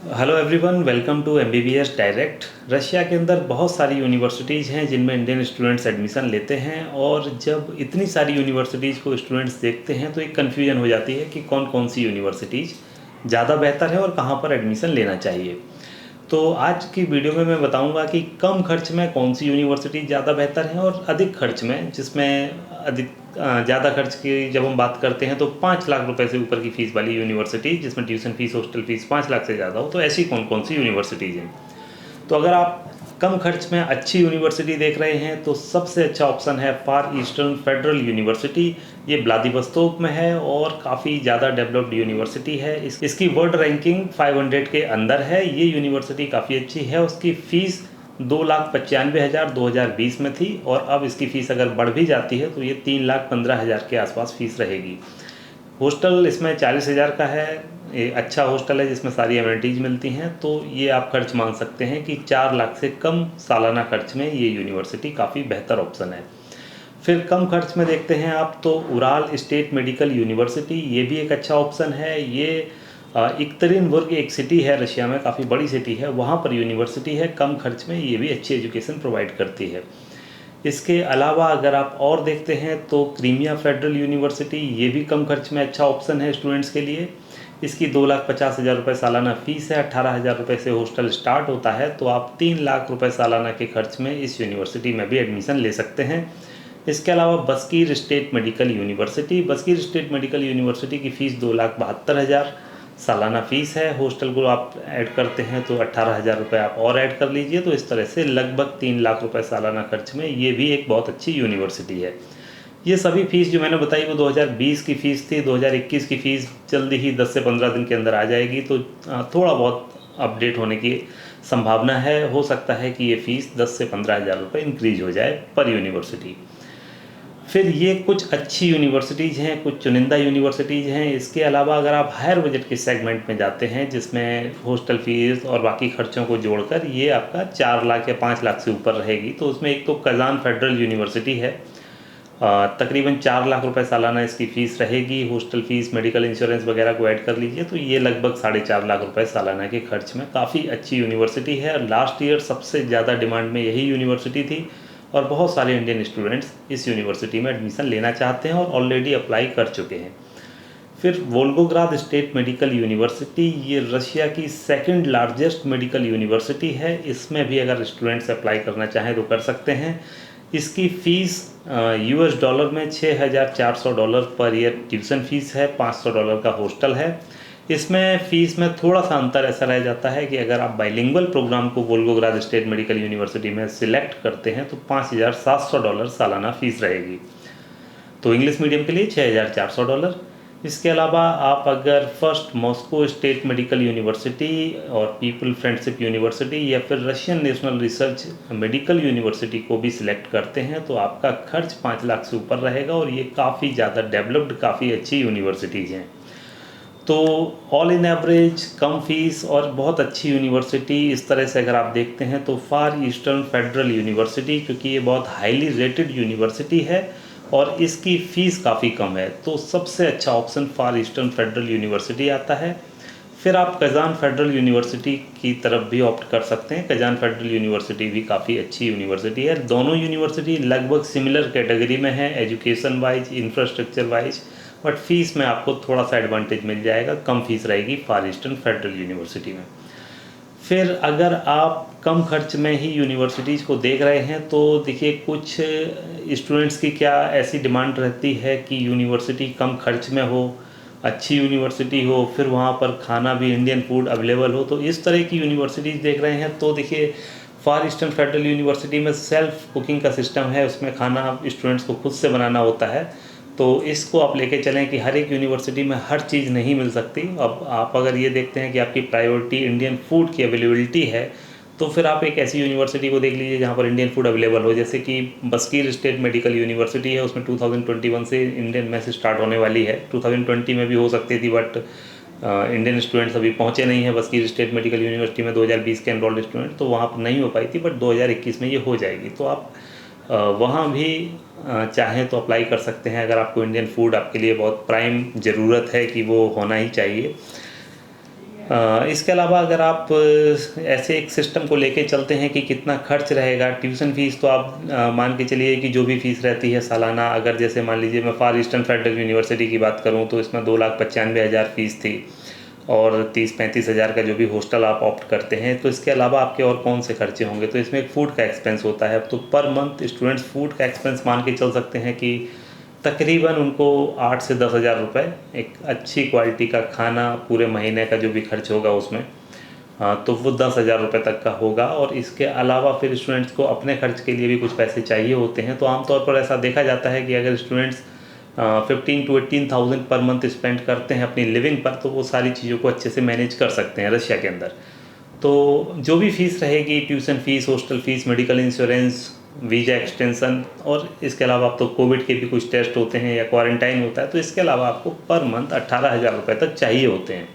Hello everyone, welcome to MBBS direct. Russia के अंदर बहुत सारी यूनिवर्सिटीज़ हैं जिनमें इंडियन स्टूडेंट्स एडमिशन लेते हैं, और जब इतनी सारी यूनिवर्सिटीज़ को स्टूडेंट्स देखते हैं तो एक कन्फ्यूजन हो जाती है कि कौन कौन सी यूनिवर्सिटीज़ ज़्यादा बेहतर है और कहाँ पर एडमिशन लेना चाहिए। तो आज की वीडियो में मैं बताऊंगा कि कम खर्च में कौन सी यूनिवर्सिटी ज़्यादा बेहतर है और अधिक खर्च में, जिसमें अधिक ज़्यादा खर्च की जब हम बात करते हैं तो 5 लाख रुपए से ऊपर की फ़ीस वाली यूनिवर्सिटी, जिसमें tuition fees hostel fees 5 lakh से ज़्यादा हो, तो ऐसी कौन कौन सी यूनिवर्सिटीज़ हैं। तो अगर आप कम खर्च में अच्छी यूनिवर्सिटी देख रहे हैं तो सबसे अच्छा ऑप्शन है फार ईस्टर्न फेडरल यूनिवर्सिटी। ये व्लादिवोस्तोक में है और काफ़ी ज़्यादा डेवलप्ड यूनिवर्सिटी है। इसकी वर्ल्ड रैंकिंग 500 के अंदर है। ये यूनिवर्सिटी काफ़ी अच्छी है। उसकी फ़ीस 2,95,000 2020 में थी, और अब इसकी फ़ीस अगर बढ़ भी जाती है तो ये 3,15,000 के आसपास फ़ीस रहेगी। हॉस्टल इसमें 40,000 का है। ये अच्छा हॉस्टल है जिसमें सारी एमिनिटीज़ मिलती हैं, तो ये आप खर्च मान सकते हैं कि 4 लाख से कम सालाना खर्च में ये यूनिवर्सिटी काफ़ी बेहतर ऑप्शन है। फिर कम खर्च में देखते हैं आप तो उराल स्टेट मेडिकल यूनिवर्सिटी, ये भी एक अच्छा ऑप्शन है। ये इकतरिनबुर्ग एक सिटी है रशिया में, काफ़ी बड़ी सिटी है, वहाँ पर यूनिवर्सिटी है। कम खर्च में ये भी अच्छी एजुकेशन प्रोवाइड करती है। इसके अलावा अगर आप और देखते हैं तो क्रीमिया फेडरल यूनिवर्सिटी, ये भी कम खर्च में अच्छा ऑप्शन है स्टूडेंट्स के लिए। इसकी 2,50,000 रुपये सालाना फ़ीस है। 18,000 रुपये से हॉस्टल स्टार्ट होता है, तो आप 3 लाख रुपये सालाना के खर्च में इस यूनिवर्सिटी में भी एडमिशन ले सकते हैं। इसके अलावा Bashkir state medical university, Bashkir state medical university की फ़ीस 2,72,000 सालाना फ़ीस है। हॉस्टल को आप ऐड करते हैं तो 18,000 रुपये आप और ऐड कर लीजिए, तो इस तरह से लगभग 3 लाख रुपये सालाना खर्च में ये भी एक बहुत अच्छी यूनिवर्सिटी है। ये सभी फ़ीस जो मैंने बताई वो 2020 की फ़ीस थी। 2021 की फ़ीस जल्दी ही 10 से 15 दिन के अंदर आ जाएगी, तो थोड़ा बहुत अपडेट होने की संभावना है। हो सकता है कि ये फ़ीस 10 से 15,000 रुपये इंक्रीज हो जाए पर यूनिवर्सिटी। फिर ये कुछ अच्छी यूनिवर्सिटीज़ हैं, कुछ चुनिंदा यूनिवर्सिटीज़ हैं। इसके अलावा अगर आप हायर बजट के सेगमेंट में जाते हैं, जिसमें हॉस्टल फीस और बाकी खर्चों को जोड़कर ये आपका 4 लाख या 5 लाख से ऊपर रहेगी, तो उसमें एक तो कजान फेडरल यूनिवर्सिटी है। तकरीबन 4 लाख रुपए सालाना इसकी फ़ीस रहेगी। हॉस्टल फ़ीस, मेडिकल इंश्योरेंस वगैरह को ऐड कर लीजिए तो ये लगभग 4.5 लाख रुपए सालाना के खर्च में काफ़ी अच्छी यूनिवर्सिटी है। लास्ट ईयर सबसे ज़्यादा डिमांड में यही यूनिवर्सिटी थी, और बहुत सारे इंडियन स्टूडेंट्स इस यूनिवर्सिटी में एडमिशन लेना चाहते हैं और ऑलरेडी अप्लाई कर चुके हैं। फिर वोल्गोग्राद स्टेट मेडिकल यूनिवर्सिटी, ये रशिया की सेकंड लार्जेस्ट मेडिकल यूनिवर्सिटी है। इसमें भी अगर स्टूडेंट्स अप्लाई करना चाहें तो कर सकते हैं। इसकी फ़ीस यूएस डॉलर में $6,400 पर ईयर ट्यूशन फ़ीस है। $500 का हॉस्टल है। इसमें फ़ीस में थोड़ा सा अंतर ऐसा रह जाता है कि अगर आप बाइलिंगुअल प्रोग्राम को वोल्गोग्राद स्टेट मेडिकल यूनिवर्सिटी में सिलेक्ट करते हैं तो $5,700 सालाना फ़ीस रहेगी। तो इंग्लिश मीडियम के लिए $6,400। इसके अलावा आप अगर first Moscow state medical university और पीपल फ्रेंडशिप यूनिवर्सिटी या फिर Russian national research medical university को भी सिलेक्ट करते हैं तो आपका खर्च 5 लाख से ऊपर रहेगा, और ये काफ़ी ज़्यादा डेवलप्ड, काफ़ी अच्छी यूनिवर्सिटीज़ हैं। तो all in average come fees और बहुत अच्छी यूनिवर्सिटी, इस तरह से अगर आप देखते हैं तो फार ईस्टर्न फेडरल यूनिवर्सिटी, क्योंकि ये बहुत हाईली रेटेड यूनिवर्सिटी है और इसकी फ़ीस काफ़ी कम है, तो सबसे अच्छा ऑप्शन फार ईस्टर्न फेडरल यूनिवर्सिटी आता है। फिर आप कजान फेडरल यूनिवर्सिटी की तरफ भी ऑप्ट कर सकते हैं। कजान फेडरल यूनिवर्सिटी भी काफ़ी अच्छी यूनिवर्सिटी है। दोनों यूनिवर्सिटी लगभग सिमिलर कैटेगरी में है, education wise, infrastructure wise, but fees में आपको थोड़ा सा एडवांटेज मिल जाएगा, कम फीस रहेगी फार ईस्टर्न फेडरल यूनिवर्सिटी में। फिर अगर आप कम खर्च में ही यूनिवर्सिटीज़ को देख रहे हैं तो देखिए, कुछ स्टूडेंट्स की क्या ऐसी डिमांड रहती है कि यूनिवर्सिटी कम खर्च में हो, अच्छी यूनिवर्सिटी हो, फिर वहाँ पर खाना भी इंडियन फूड अवेलेबल हो। तो इस तरह की यूनिवर्सिटीज़ देख रहे हैं तो देखिए, फार ईस्टर्न फेडरल यूनिवर्सिटी में सेल्फ कुकिंग का सिस्टम है, उसमें खाना स्टूडेंट्स को खुद से बनाना होता है। तो इसको आप लेके चलें कि हर एक यूनिवर्सिटी में हर चीज़ नहीं मिल सकती। अब आप अगर ये देखते हैं कि आपकी प्रायोरिटी इंडियन फूड की अवेलेबिलिटी है, तो फिर आप एक ऐसी यूनिवर्सिटी को देख लीजिए जहाँ पर इंडियन फूड अवेलेबल हो। जैसे कि बस्कीर स्टेट मेडिकल यूनिवर्सिटी है, उसमें 2021 से इंडियन मेस स्टार्ट होने वाली है। 2020 में भी हो सकती थी, बट इंडियन स्टूडेंट्स अभी पहुँचे नहीं हैं बस्कीर स्टेट मेडिकल यूनिवर्सिटी में। 2020 के एनरोल्ड स्टूडेंट तो वहाँ पर नहीं हो पाई थी, बट 2021 में ये हो जाएगी। तो आप वहाँ भी चाहें तो अप्लाई कर सकते हैं, अगर आपको इंडियन फूड आपके लिए बहुत प्राइम ज़रूरत है कि वो होना ही चाहिए। इसके अलावा अगर आप ऐसे एक सिस्टम को लेके चलते हैं कि कितना खर्च रहेगा, ट्यूशन फ़ीस तो आप मान के चलिए कि जो भी फ़ीस रहती है सालाना, अगर जैसे मान लीजिए मैं फार ईस्टर्न फेडरल यूनिवर्सिटी की बात करूं तो इसमें 2,95,000 फ़ीस थी और 30-35 हज़ार का जो भी हॉस्टल आप ऑप्ट करते हैं। तो इसके अलावा आपके और कौन से खर्चे होंगे, तो इसमें एक फ़ूड का एक्सपेंस होता है। तो पर मंथ स्टूडेंट्स फ़ूड का एक्सपेंस मान के चल सकते हैं कि तकरीबन उनको 8 से 10 हज़ार रुपये एक अच्छी क्वालिटी का खाना पूरे महीने का जो भी खर्च होगा उसमें, हाँ, तो वो 10 हज़ार रुपये तक का होगा। और इसके अलावा फिर स्टूडेंट्स को अपने खर्च के लिए भी कुछ पैसे चाहिए होते हैं। तो आमतौर पर ऐसा देखा जाता है कि अगर students 15 to 18,000 per month spend करते हैं अपनी लिविंग पर, तो वो सारी चीज़ों को अच्छे से मैनेज कर सकते हैं रशिया के अंदर। तो जो भी फ़ीस रहेगी, tuition fees, hostel fees, medical insurance, visa extension, और इसके अलावा अब तो कोविड के भी कुछ टेस्ट होते हैं या क्वारंटाइन होता है, तो इसके अलावा आपको पर मंथ 18,000 रुपये तक चाहिए होते हैं।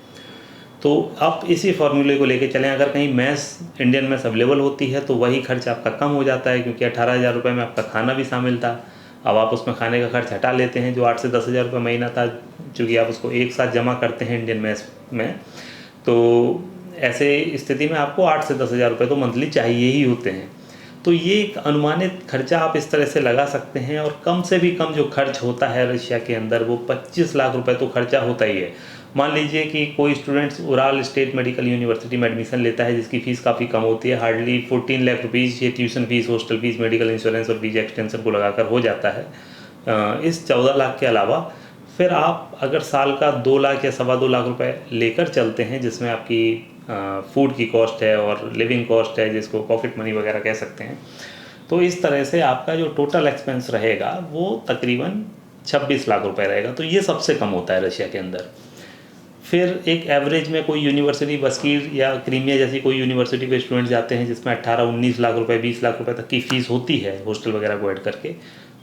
तो आप इसी फार्मूले को लेके चलें। अगर कहीं मैस, इंडियन मैस अवेलेबल होती है तो वही खर्च आपका कम हो जाता है, क्योंकि 18,000 रुपये में आपका खाना भी शामिल था। अब आप उसमें खाने का खर्च हटा लेते हैं जो 8 से 10 हज़ार रुपये महीना था, चूँकि आप उसको एक साथ जमा करते हैं इंडियन मैस में, तो ऐसे स्थिति में आपको 8 से 10 हज़ार रुपये तो मंथली चाहिए ही होते हैं। तो ये एक अनुमानित खर्चा आप इस तरह से लगा सकते हैं। और कम से भी कम जो खर्च होता है रशिया के अंदर वो 25 लाख रुपए तो खर्चा होता ही है। मान लीजिए कि कोई students Ural state medical university में एडमिशन लेता है जिसकी फ़ीस काफ़ी कम होती है, हार्डली 14 लाख रुपीज़ ये tuition fees, hostel fees, medical insurance और वीज़ा एक्सटेंशन को लगाकर हो जाता है। इस 14 लाख के अलावा फिर आप अगर साल का 2 लाख या सवा 2 लाख रुपए लेकर चलते हैं, जिसमें आपकी फूड की कॉस्ट है और लिविंग कॉस्ट है, जिसको पॉकेट मनी वगैरह कह सकते हैं, तो इस तरह से आपका जो टोटल एक्सपेंस रहेगा वो तकरीबन 26 लाख रुपए रहेगा। तो ये सबसे कम होता है रशिया के अंदर। फिर एक एवरेज में कोई यूनिवर्सिटी, बस्कीर या क्रीमिया जैसी कोई यूनिवर्सिटी के स्टूडेंट जाते हैं जिसमें 18-19 लाख रुपए, 20 लाख रुपए तक की फ़ीस होती है हॉस्टल वगैरह को ऐड करके,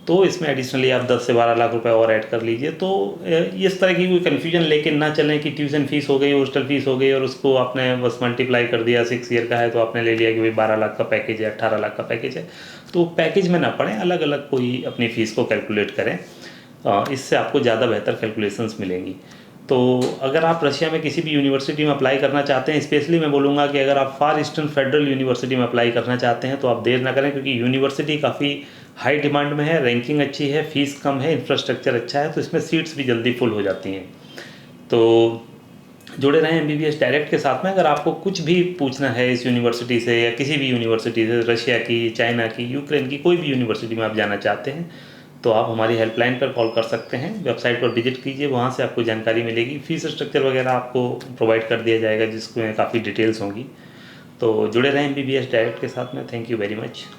तो इसमें एडिशनली आप 10 से 12 लाख रुपए और ऐड कर लीजिए। तो इस तरह की कोई कन्फ्यूजन लेके ना चलें कि ट्यूशन फ़ीस हो गई, हॉस्टल फ़ीस हो गई और उसको आपने बस मल्टीप्लाई कर दिया, 6 ईयर का है तो आपने ले लिया कि भाई 12 लाख का पैकेज है, 18 लाख का पैकेज है। तो पैकेज में ना पड़ें, अलग अलग कोई अपनी फ़ीस को कैलकुलेट करें, इससे आपको ज़्यादा बेहतर कैलकुलेशंस मिलेंगी। तो अगर आप रशिया में किसी भी यूनिवर्सिटी में अप्लाई करना चाहते हैं, स्पेशली मैं बोलूँगा कि अगर आप फार ईस्टर्न फेडरल यूनिवर्सिटी में अप्लाई करना चाहते हैं तो आप देर ना करें, क्योंकि यूनिवर्सिटी काफ़ी हाई डिमांड में है, रैंकिंग अच्छी है, फ़ीस कम है, इंफ्रास्ट्रक्चर अच्छा है, तो इसमें सीट्स भी जल्दी फुल हो जाती हैं। तो जुड़े रहें एमबीबीएस डायरेक्ट के साथ में। अगर आपको कुछ भी पूछना है इस यूनिवर्सिटी से या किसी भी यूनिवर्सिटी से, रशिया की, चाइना की, यूक्रेन की, कोई भी यूनिवर्सिटी में आप जाना चाहते हैं, तो आप हमारी हेल्पलाइन पर कॉल कर सकते हैं। वेबसाइट पर विजिट कीजिए, वहाँ से आपको जानकारी मिलेगी। फ़ीस स्ट्रक्चर वगैरह आपको प्रोवाइड कर दिया जाएगा जिसमें काफ़ी डिटेल्स होंगी। तो जुड़े रहें एमबीबीएस डायरेक्ट के साथ में। Thank you very much.